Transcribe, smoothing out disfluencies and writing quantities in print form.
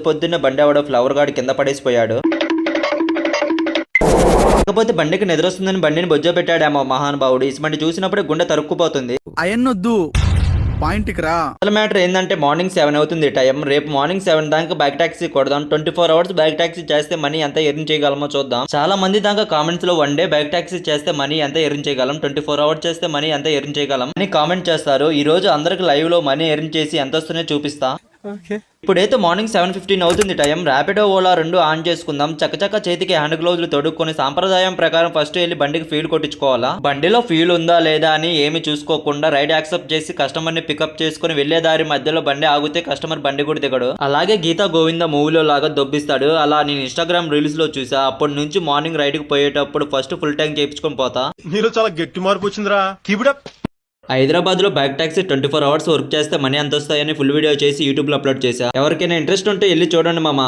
పొద్దున్న బండి ఆవిడ ఫ్లవర్ గార్డ్ కింద పడేసిపోయాడు. కాకపోతే బండికి నిద్రొస్తుందని బండిని బొజ్జో పెట్టాడేమో మహానుభావుడు. ఇసుమంటి చూసినప్పుడు గుండె తరుక్కుపోతుంది. అయన్నొద్దు, పాయింట్కి రా. అసలు మ్యాటర్ ఏంటంటే మార్నింగ్ 7 అవుతుంది టైం. రేపు మార్నింగ్ 7 దాకా బైక్ టాక్సీ కొడదాం. 24 అవర్స్ బైక్ టాక్సీ చేస్తే మనీ ఎంత ఎర్న్ చేయగలమో చూద్దాం. చాలా మంది దాకా కామెంట్స్ లో 1 డే బైక్ టాక్సీ చేస్తే మనీ ఎంత ఎర్న్ చేయగలం, 24 అవర్స్ చేస్తే మనీ ఎంత ఎర్న్ చేయగలం అని కామెంట్ చేస్తారు. ఈ రోజు అందరికి లైవ్ లో మనీ ఎర్న్ చేసి ఎంత వస్తుందో చూపిస్తా. ఇప్పుడైతే మార్నింగ్ 7:15 అవుతుంది టైం. ర్యాపిడో ఓలా 2 ఆన్ చేసుకుందాం. చక్కచక్క చేతికి హ్యాండ్ గ్లౌజులు తొడుక్కొని సాంప్రదాయం ప్రకారం ఫస్ట్ వెళ్ళి బండికి ఫ్యూల్ కొట్టించుకోవాలా. బండిలో ఫ్యూల్ ఉందా లేదా అని ఏమి చూసుకోకుండా రైడ్ యాక్సెప్ట్ చేసి కస్టమర్ ని పికప్ చేసుకుని వెళ్లే దారి మధ్యలో బండి ఆగితే కస్టమర్ బండి కూడా దిగడు. అలాగే గీతా గోవింద మూవీలో లాగా దొబ్బిస్తాడు. అలా నేను ఇన్స్టాగ్రామ్ రీల్స్ లో చూసా. అప్పటి నుంచి మార్నింగ్ రైడ్ కి పోయేటప్పుడు ఫస్ట్ ఫుల్ ట్యాంక్ చేయించుకొని పోతా. నీలో చాలా గట్టి మార్పు వచ్చిందిరా. Keep it up. హైదరాబాద్ లో బైక్ టాక్సీ 24 అవర్స్ వర్క్ చేస్తే మనీ ఎంత వస్తాయని ఫుల్ వీడియో చేసి యూట్యూబ్ లో అప్లోడ్ చేశా. ఎవరికైనా ఇంట్రెస్ట్ ఉంటే వెళ్ళి చూడండి మామ.